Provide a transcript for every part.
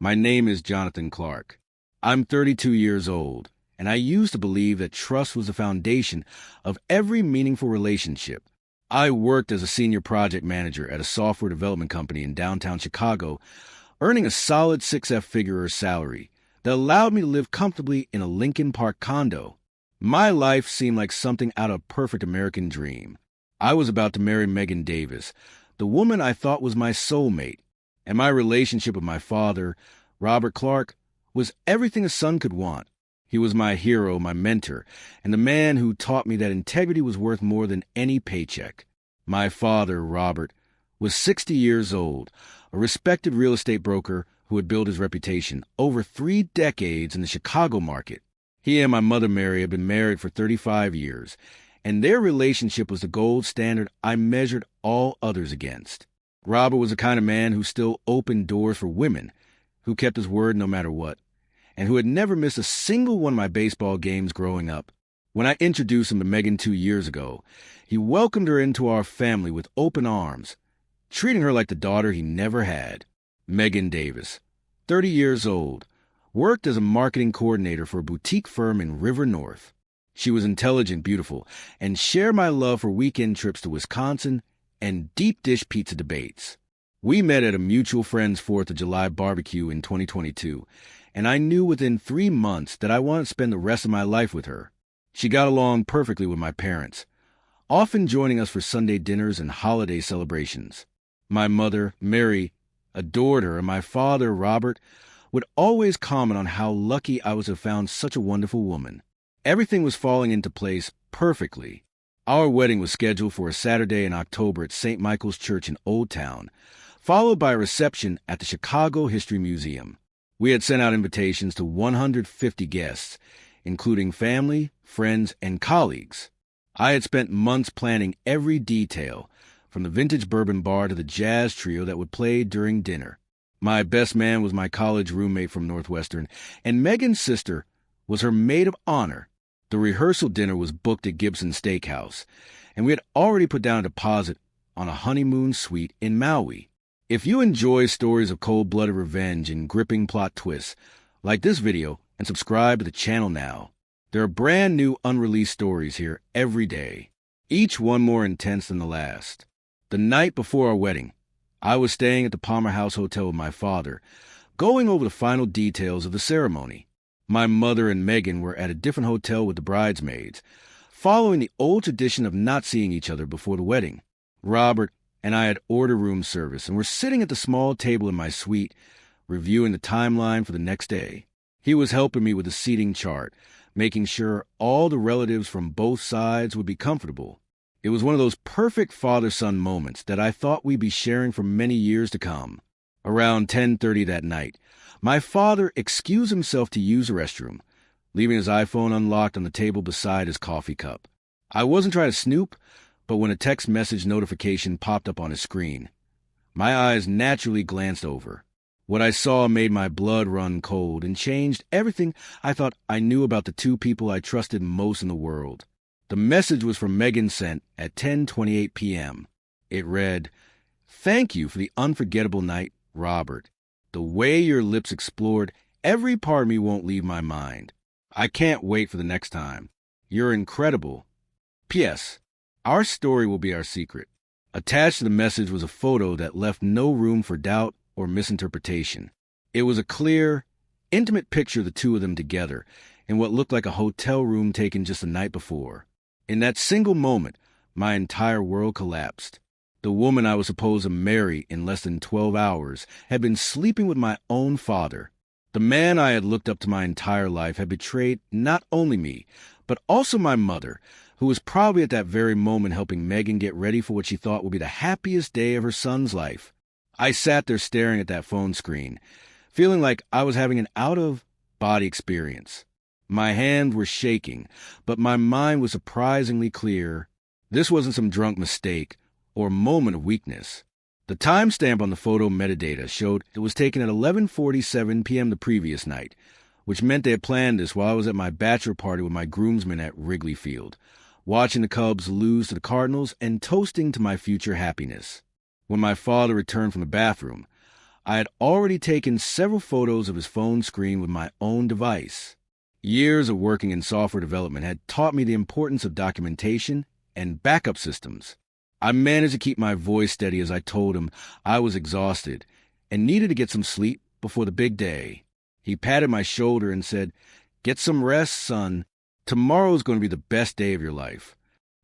My name is Jonathan Clark. I'm 32 years old, and I used to believe that trust was the foundation of every meaningful relationship. I worked as a senior project manager at a software development company in downtown Chicago, earning a solid six-figure salary that allowed me to live comfortably in a Lincoln Park condo. My life seemed like something out of a perfect American dream. I was about to marry Megan Davis, the woman I thought was my soulmate, and my relationship with my father, Robert Clark, was everything a son could want. He was my hero, my mentor, and the man who taught me that integrity was worth more than any paycheck. My father, Robert, was 60 years old, a respected real estate broker who had built his reputation over 3 decades in the Chicago market. He and my mother, Mary, had been married for 35 years, and their relationship was the gold standard I measured all others against. Robert was the kind of man who still opened doors for women, who kept his word no matter what, and who had never missed a single one of my baseball games growing up. When I introduced him to Megan 2 years ago, he welcomed her into our family with open arms, treating her like the daughter he never had. Megan Davis, 30 years old, worked as a marketing coordinator for a boutique firm in River North. She was intelligent, beautiful, and shared my love for weekend trips to Wisconsin and deep dish pizza debates. We met at a mutual friend's 4th of July barbecue in 2022, and I knew within 3 months that I wanted to spend the rest of my life with her. She got along perfectly with my parents, often joining us for Sunday dinners and holiday celebrations. My mother, Mary, adored her, and my father, Robert, would always comment on how lucky I was to have found such a wonderful woman. Everything was falling into place perfectly. Our wedding was scheduled for a Saturday in October at St. Michael's Church in Old Town, followed by a reception at the Chicago History Museum. We had sent out invitations to 150 guests, including family, friends, and colleagues. I had spent months planning every detail, from the vintage bourbon bar to the jazz trio that would play during dinner. My best man was my college roommate from Northwestern, and Megan's sister was her maid of honor. The rehearsal dinner was booked at Gibson Steakhouse, and we had already put down a deposit on a honeymoon suite in Maui. If you enjoy stories of cold-blooded revenge and gripping plot twists, like this video and subscribe to the channel now. There are brand new unreleased stories here every day, each one more intense than the last. The night before our wedding, I was staying at the Palmer House Hotel with my father, going over the final details of the ceremony. My mother and Megan were at a different hotel with the bridesmaids, following the old tradition of not seeing each other before the wedding. Robert and I had ordered room service and were sitting at the small table in my suite, reviewing the timeline for the next day. He was helping me with the seating chart, making sure all the relatives from both sides would be comfortable. It was one of those perfect father-son moments that I thought we'd be sharing for many years to come. Around 10:30 that night, my father excused himself to use the restroom, leaving his iPhone unlocked on the table beside his coffee cup. I wasn't trying to snoop, but when a text message notification popped up on his screen, my eyes naturally glanced over. What I saw made my blood run cold and changed everything I thought I knew about the two people I trusted most in the world. The message was from Megan sent at 10:28 p.m. It read, "Thank you for the unforgettable night, Robert. The way your lips explored every part of me won't leave my mind. I can't wait for the next time. You're incredible. P.S. Our story will be our secret." Attached to the message was a photo that left no room for doubt or misinterpretation. It was a clear, intimate picture of the two of them together in what looked like a hotel room taken just the night before. In that single moment, my entire world collapsed. The woman I was supposed to marry in less than 12 hours had been sleeping with my own father. The man I had looked up to my entire life had betrayed not only me, but also my mother, who was probably at that very moment helping Megan get ready for what she thought would be the happiest day of her son's life. I sat there staring at that phone screen, feeling like I was having an out-of-body experience. My hands were shaking, but my mind was surprisingly clear. This wasn't some drunk mistake or moment of weakness. The timestamp on the photo metadata showed it was taken at 11:47 p.m. the previous night, which meant they had planned this while I was at my bachelor party with my groomsmen at Wrigley Field, watching the Cubs lose to the Cardinals and toasting to my future happiness. When my father returned from the bathroom, I had already taken several photos of his phone screen with my own device. Years of working in software development had taught me the importance of documentation and backup systems. I managed to keep my voice steady as I told him I was exhausted and needed to get some sleep before the big day. He patted my shoulder and said, "Get some rest, son. Tomorrow's going to be the best day of your life."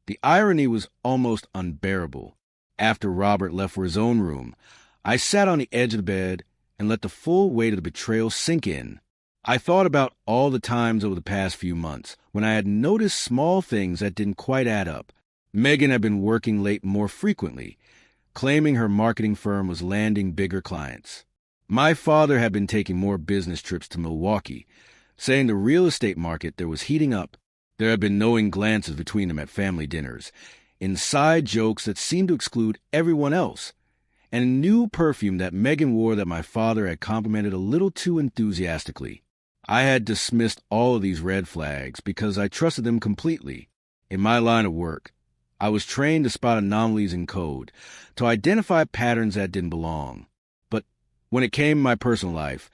The irony was almost unbearable. After Robert left for his own room, I sat on the edge of the bed and let the full weight of the betrayal sink in. I thought about all the times over the past few months when I had noticed small things that didn't quite add up. Megan had been working late more frequently, claiming her marketing firm was landing bigger clients. My father had been taking more business trips to Milwaukee, saying the real estate market there was heating up. There had been knowing glances between them at family dinners, inside jokes that seemed to exclude everyone else, and a new perfume that Megan wore that my father had complimented a little too enthusiastically. I had dismissed all of these red flags because I trusted them completely. In my line of work, I was trained to spot anomalies in code, to identify patterns that didn't belong. But when it came to my personal life,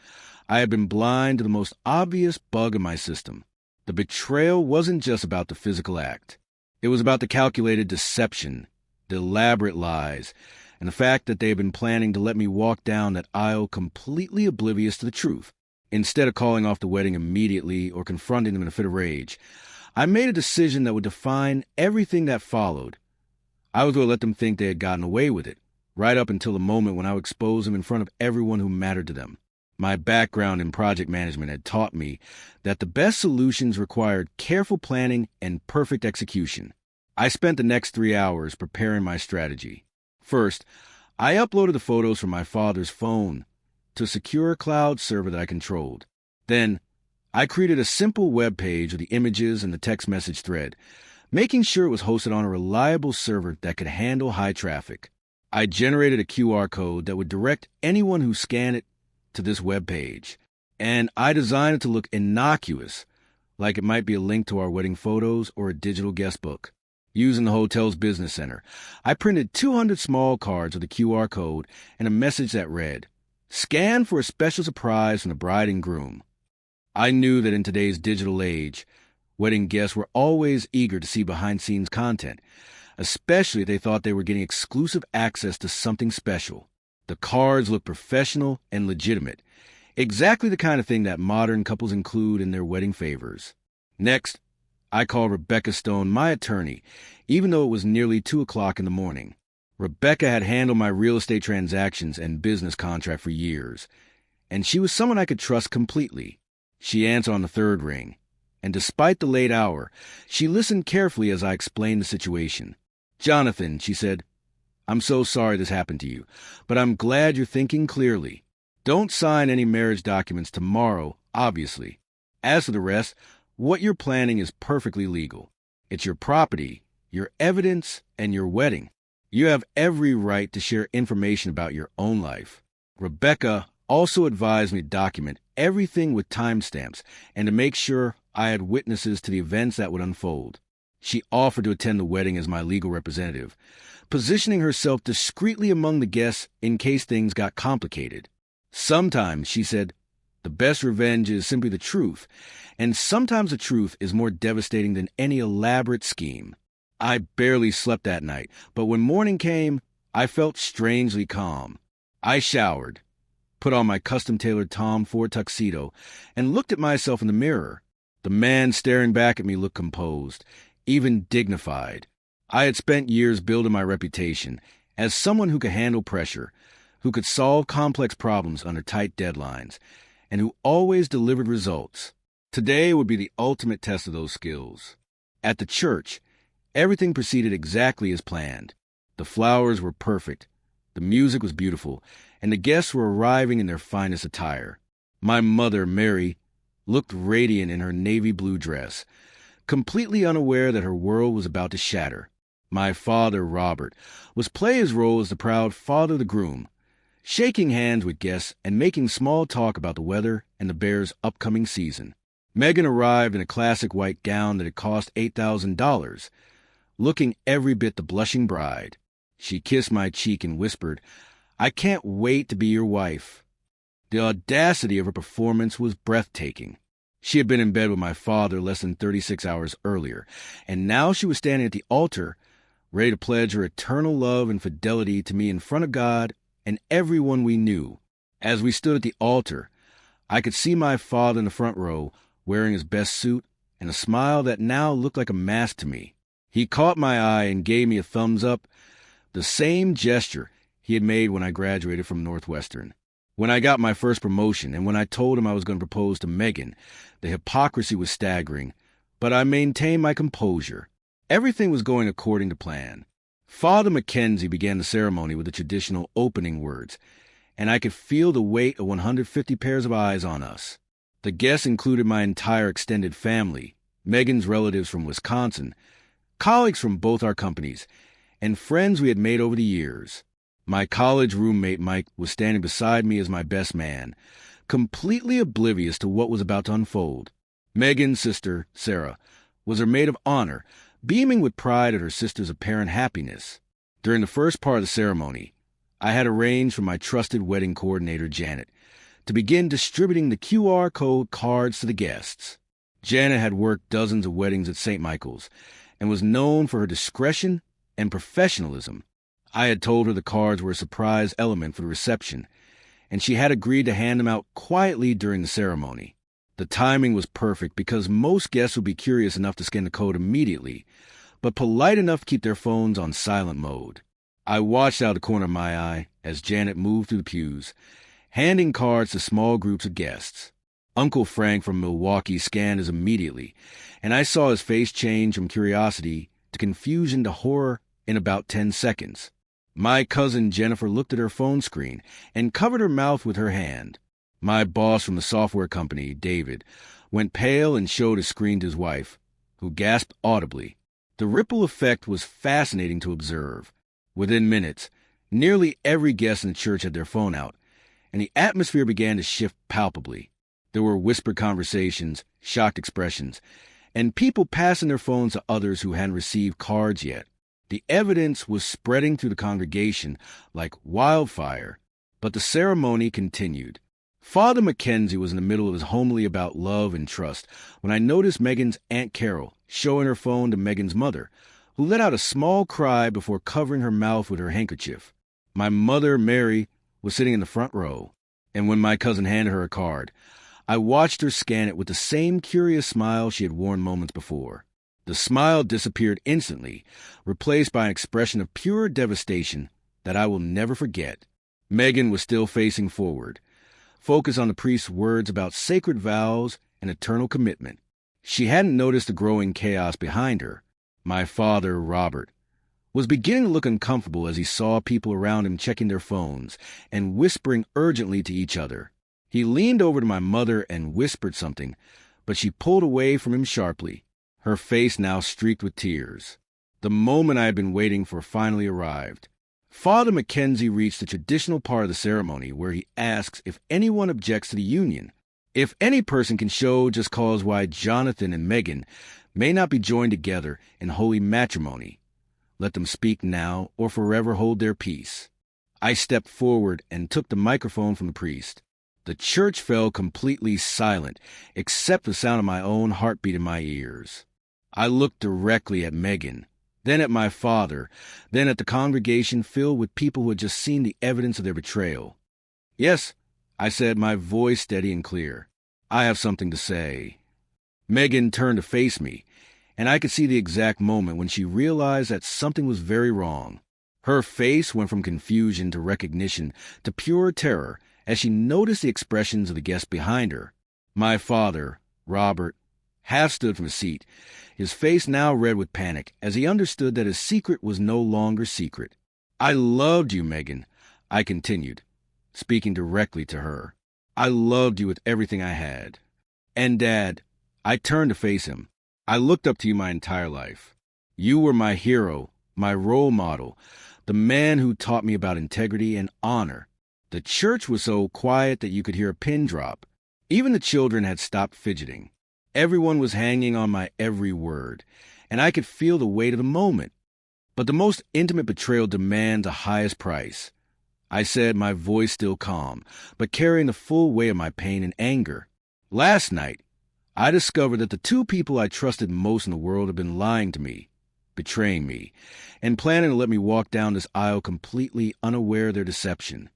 I had been blind to the most obvious bug in my system. The betrayal wasn't just about the physical act. It was about the calculated deception, the elaborate lies, and the fact that they had been planning to let me walk down that aisle completely oblivious to the truth. Instead of calling off the wedding immediately or confronting them in a fit of rage, I made a decision that would define everything that followed. I was going to let them think they had gotten away with it, right up until the moment when I would expose them in front of everyone who mattered to them. My background in project management had taught me that the best solutions required careful planning and perfect execution. I spent the next 3 hours preparing my strategy. First, I uploaded the photos from my father's phone to a secure cloud server that I controlled. Then, I created a simple web page with the images and the text message thread, making sure it was hosted on a reliable server that could handle high traffic. I generated a QR code that would direct anyone who scanned it to this web page, and I designed it to look innocuous, like it might be a link to our wedding photos or a digital guest book. Using the hotel's business center, I printed 200 small cards with a QR code and a message that read, "Scan for a special surprise from the bride and groom." I knew that in today's digital age, wedding guests were always eager to see behind-scenes content, especially if they thought they were getting exclusive access to something special. The cards looked professional and legitimate, exactly the kind of thing that modern couples include in their wedding favors. Next, I called Rebecca Stone, my attorney, even though it was nearly 2 o'clock in the morning. Rebecca had handled my real estate transactions and business contract for years, and she was someone I could trust completely. She answered on the third ring, and despite the late hour, she listened carefully as I explained the situation. "Jonathan," she said, "I'm so sorry this happened to you, but I'm glad you're thinking clearly. Don't sign any marriage documents tomorrow, obviously. As for the rest, what you're planning is perfectly legal. It's your property, your evidence, and your wedding. You have every right to share information about your own life." Rebecca also advised me to document everything with timestamps and to make sure I had witnesses to the events that would unfold. She offered to attend the wedding as my legal representative, positioning herself discreetly among the guests in case things got complicated. Sometimes, she said, the best revenge is simply the truth, and sometimes the truth is more devastating than any elaborate scheme. I barely slept that night, but when morning came, I felt strangely calm. I showered, put on my custom-tailored Tom Ford tuxedo, and looked at myself in the mirror. The man staring back at me looked composed, even dignified. I had spent years building my reputation as someone who could handle pressure, who could solve complex problems under tight deadlines, and who always delivered results. Today would be the ultimate test of those skills. At the church, everything proceeded exactly as planned. The flowers were perfect, the music was beautiful, and the guests were arriving in their finest attire. My mother, Mary, looked radiant in her navy blue dress, completely unaware that her world was about to shatter. My father, Robert, was playing his role as the proud father of the groom, shaking hands with guests and making small talk about the weather and the Bears' upcoming season. Megan arrived in a classic white gown that had cost $8,000, looking every bit the blushing bride. She kissed my cheek and whispered, I can't wait to be your wife." The audacity of her performance was breathtaking. She had been in bed with my father less than 36 hours earlier, and now she was standing at the altar, ready to pledge her eternal love and fidelity to me in front of God and everyone we knew. As we stood at the altar, I could see my father in the front row, wearing his best suit and a smile that now looked like a mask to me. He caught my eye and gave me a thumbs up, the same gesture he had made when I graduated from Northwestern. When I got my first promotion and when I told him I was going to propose to Megan, the hypocrisy was staggering, but I maintained my composure. Everything was going according to plan. Father Mackenzie began the ceremony with the traditional opening words, and I could feel the weight of 150 pairs of eyes on us. The guests included my entire extended family, Megan's relatives from Wisconsin, colleagues from both our companies, and friends we had made over the years. My college roommate Mike was standing beside me as my best man, completely oblivious to what was about to unfold. Megan's sister, Sarah, was her maid of honor, beaming with pride at her sister's apparent happiness. During the first part of the ceremony, I had arranged for my trusted wedding coordinator, Janet, to begin distributing the QR code cards to the guests. Janet had worked dozens of weddings at St. Michael's and was known for her discretion and professionalism. I had told her the cards were a surprise element for the reception, and she had agreed to hand them out quietly during the ceremony. The timing was perfect because most guests would be curious enough to scan the code immediately, but polite enough to keep their phones on silent mode. I watched out of the corner of my eye as Janet moved through the pews, handing cards to small groups of guests. Uncle Frank from Milwaukee scanned his immediately, and I saw his face change from curiosity to confusion to horror in about 10 seconds. My cousin Jennifer looked at her phone screen and covered her mouth with her hand. My boss from the software company, David, went pale and showed his screen to his wife, who gasped audibly. The ripple effect was fascinating to observe. Within minutes, nearly every guest in the church had their phone out, and the atmosphere began to shift palpably. There were whispered conversations, shocked expressions, and people passing their phones to others who hadn't received cards yet. The evidence was spreading through the congregation like wildfire, but the ceremony continued. Father Mackenzie was in the middle of his homily about love and trust when I noticed Megan's Aunt Carol showing her phone to Megan's mother, who let out a small cry before covering her mouth with her handkerchief. My mother, Mary, was sitting in the front row, and when my cousin handed her a card, I watched her scan it with the same curious smile she had worn moments before. The smile disappeared instantly, replaced by an expression of pure devastation that I will never forget. Megan was still facing forward, focused on the priest's words about sacred vows and eternal commitment. She hadn't noticed the growing chaos behind her. My father, Robert, was beginning to look uncomfortable as he saw people around him checking their phones and whispering urgently to each other. He leaned over to my mother and whispered something, but she pulled away from him sharply, her face now streaked with tears. The moment I had been waiting for finally arrived. Father Mackenzie reached the traditional part of the ceremony where he asks if anyone objects to the union. If any person can show just cause why Jonathan and Megan may not be joined together in holy matrimony, let them speak now or forever hold their peace. I stepped forward and took the microphone from the priest. The church fell completely silent, except the sound of my own heartbeat in my ears. I looked directly at Megan, then at my father, then at the congregation filled with people who had just seen the evidence of their betrayal. "Yes," I said, my voice steady and clear. "I have something to say." Megan turned to face me, and I could see the exact moment when she realized that something was very wrong. Her face went from confusion to recognition to pure terror as she noticed the expressions of the guests behind her. My father, Robert, half stood from his seat, his face now red with panic as he understood that his secret was no longer secret. "I loved you, Megan," I continued, speaking directly to her. "I loved you with everything I had. And Dad," I turned to face him, "I looked up to you my entire life. You were my hero, my role model, the man who taught me about integrity and honor." The church was so quiet that you could hear a pin drop. Even the children had stopped fidgeting. Everyone was hanging on my every word, and I could feel the weight of the moment. But the most intimate betrayal demands a highest price. I said, my voice still calm, but carrying the full weight of my pain and anger. Last night, I discovered that the two people I trusted most in the world have been lying to me, betraying me, and planning to let me walk down this aisle completely unaware of their deception.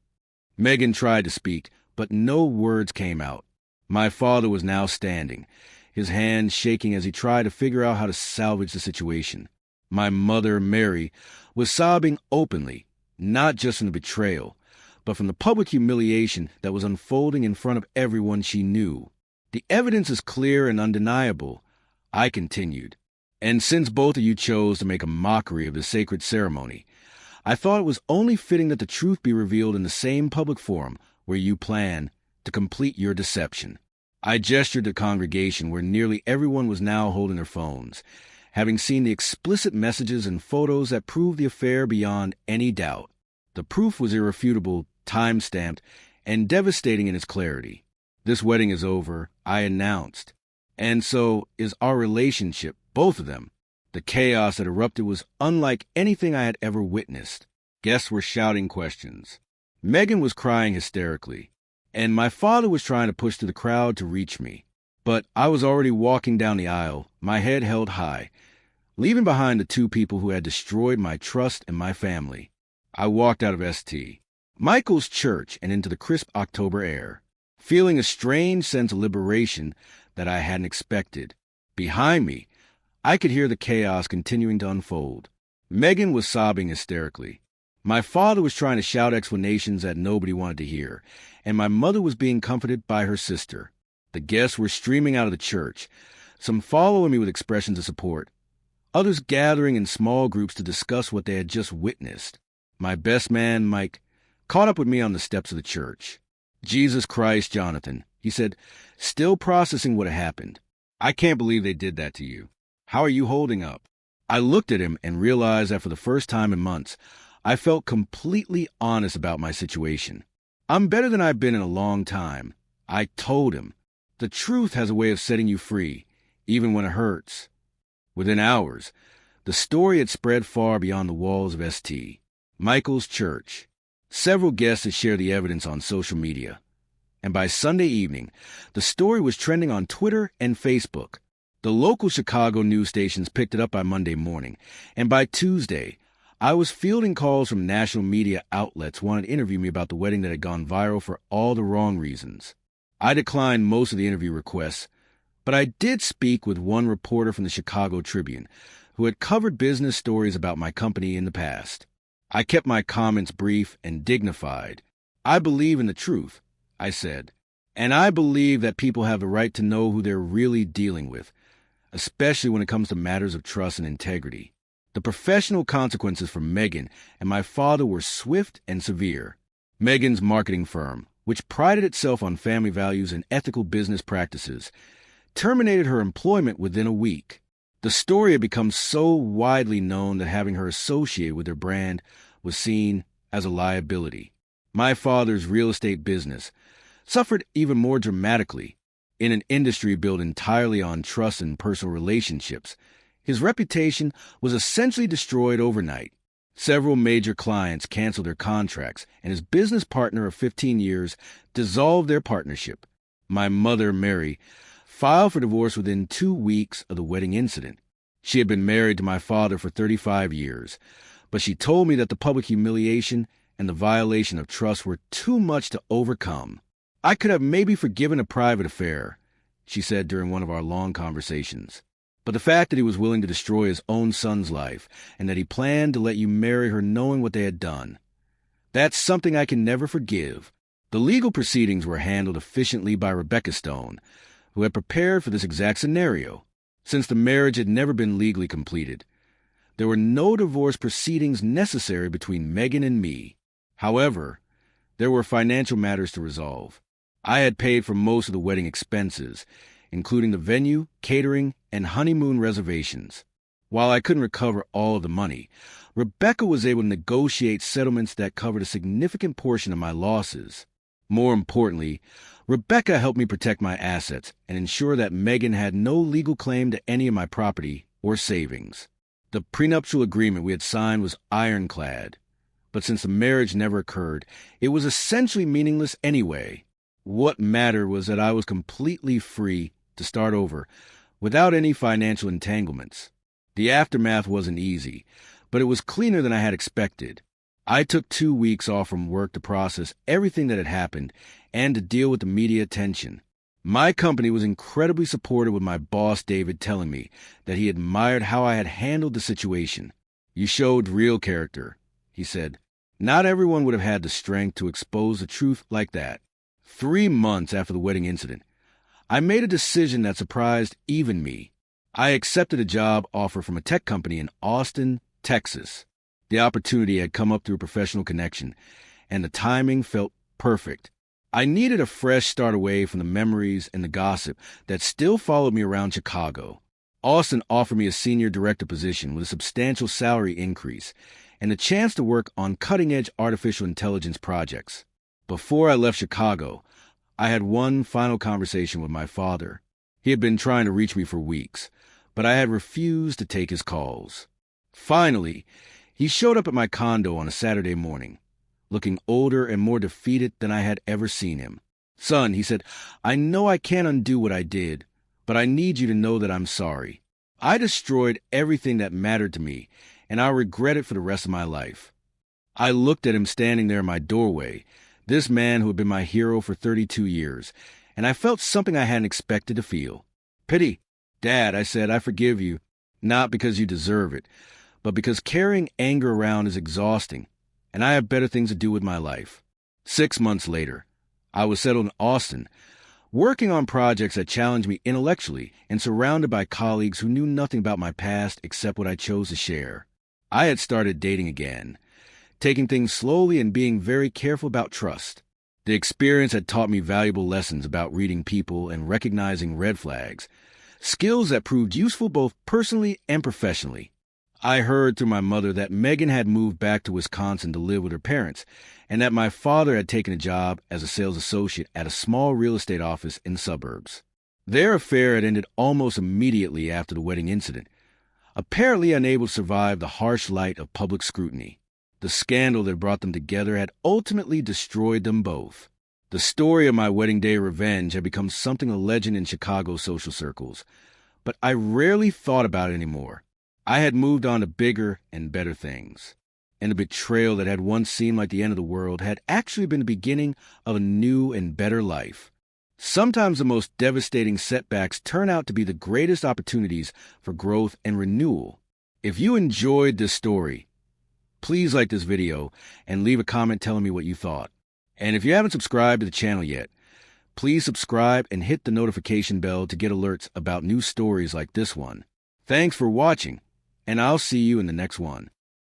Megan tried to speak, but no words came out. My father was now standing, his hands shaking as he tried to figure out how to salvage the situation. My mother, Mary, was sobbing openly, not just from the betrayal, but from the public humiliation that was unfolding in front of everyone she knew. The evidence is clear and undeniable, I continued. And since both of you chose to make a mockery of the sacred ceremony, I thought it was only fitting that the truth be revealed in the same public forum where you plan to complete your deception. I gestured to the congregation where nearly everyone was now holding their phones, having seen the explicit messages and photos that proved the affair beyond any doubt. The proof was irrefutable, time-stamped, and devastating in its clarity. This wedding is over, I announced. And so is our relationship, both of them. The chaos that erupted was unlike anything I had ever witnessed. Guests were shouting questions. Megan was crying hysterically, and my father was trying to push through the crowd to reach me. But I was already walking down the aisle, my head held high, leaving behind the two people who had destroyed my trust and my family. I walked out of St. Michael's Church and into the crisp October air, feeling a strange sense of liberation that I hadn't expected. Behind me, I could hear the chaos continuing to unfold. Megan was sobbing hysterically. My father was trying to shout explanations that nobody wanted to hear, and my mother was being comforted by her sister. The guests were streaming out of the church, some following me with expressions of support, others gathering in small groups to discuss what they had just witnessed. My best man, Mike, caught up with me on the steps of the church. "Jesus Christ, Jonathan," he said, still processing what had happened. "I can't believe they did that to you. How are you holding up?" I looked at him and realized that for the first time in months, I felt completely honest about my situation. "I'm better than I've been in a long time," I told him. "The truth has a way of setting you free, even when it hurts." Within hours, the story had spread far beyond the walls of St. Michael's Church. Several guests had shared the evidence on social media, and by Sunday evening, the story was trending on Twitter and Facebook. The local Chicago news stations picked it up by Monday morning, and by Tuesday, I was fielding calls from national media outlets wanting to interview me about the wedding that had gone viral for all the wrong reasons. I declined most of the interview requests, but I did speak with one reporter from the Chicago Tribune who had covered business stories about my company in the past. I kept my comments brief and dignified. "I believe in the truth," I said, "and I believe that people have the right to know who they're really dealing with, especially when it comes to matters of trust and integrity." The professional consequences for Megan and my father were swift and severe. Megan's marketing firm, which prided itself on family values and ethical business practices, terminated her employment within a week. The story had become so widely known that having her associated with their brand was seen as a liability. My father's real estate business suffered even more dramatically. In an industry built entirely on trust and personal relationships, his reputation was essentially destroyed overnight. Several major clients canceled their contracts, and his business partner of 15 years dissolved their partnership. My mother, Mary, filed for divorce within 2 weeks of the wedding incident. She had been married to my father for 35 years, but she told me that the public humiliation and the violation of trust were too much to overcome. "I could have maybe forgiven a private affair," she said during one of our long conversations. "But the fact that he was willing to destroy his own son's life and that he planned to let you marry her knowing what they had done, that's something I can never forgive." The legal proceedings were handled efficiently by Rebecca Stone, who had prepared for this exact scenario. Since the marriage had never been legally completed, there were no divorce proceedings necessary between Megan and me. However, there were financial matters to resolve. I had paid for most of the wedding expenses, including the venue, catering, and honeymoon reservations. While I couldn't recover all of the money, Rebecca was able to negotiate settlements that covered a significant portion of my losses. More importantly, Rebecca helped me protect my assets and ensure that Megan had no legal claim to any of my property or savings. The prenuptial agreement we had signed was ironclad, But since the marriage never occurred, it was essentially meaningless anyway. What mattered was that I was completely free to start over, without any financial entanglements. The aftermath wasn't easy, but it was cleaner than I had expected. I took 2 weeks off from work to process everything that had happened and to deal with the media attention. My company was incredibly supportive, with my boss David telling me that he admired how I had handled the situation. "You showed real character," he said. "Not everyone would have had the strength to expose the truth like that." 3 months after the wedding incident, I made a decision that surprised even me. I accepted a job offer from a tech company in Austin, Texas. The opportunity had come up through a professional connection, and the timing felt perfect. I needed a fresh start away from the memories and the gossip that still followed me around Chicago. Austin offered me a senior director position with a substantial salary increase and a chance to work on cutting-edge artificial intelligence projects. Before I left Chicago, I had one final conversation with my father. He had been trying to reach me for weeks, but I had refused to take his calls. Finally, he showed up at my condo on a Saturday morning, looking older and more defeated than I had ever seen him. "Son," he said, "I know I can't undo what I did, but I need you to know that I'm sorry. I destroyed everything that mattered to me, and I'll regret it for the rest of my life." I looked at him standing there in my doorway, this man who had been my hero for 32 years, and I felt something I hadn't expected to feel. "Pity. Dad," I said, "I forgive you, not because you deserve it, but because carrying anger around is exhausting, and I have better things to do with my life." 6 months later, I was settled in Austin, working on projects that challenged me intellectually and surrounded by colleagues who knew nothing about my past except what I chose to share. I had started dating again, taking things slowly and being very careful about trust. The experience had taught me valuable lessons about reading people and recognizing red flags, skills that proved useful both personally and professionally. I heard through my mother that Megan had moved back to Wisconsin to live with her parents, and that my father had taken a job as a sales associate at a small real estate office in the suburbs. Their affair had ended almost immediately after the wedding incident, apparently unable to survive the harsh light of public scrutiny. The scandal that brought them together had ultimately destroyed them both. The story of my wedding day revenge had become something of a legend in Chicago social circles, but I rarely thought about it anymore. I had moved on to bigger and better things, and the betrayal that had once seemed like the end of the world had actually been the beginning of a new and better life. Sometimes the most devastating setbacks turn out to be the greatest opportunities for growth and renewal. If you enjoyed this story, please like this video and leave a comment telling me what you thought. And if you haven't subscribed to the channel yet, please subscribe and hit the notification bell to get alerts about new stories like this one. Thanks for watching, and I'll see you in the next one.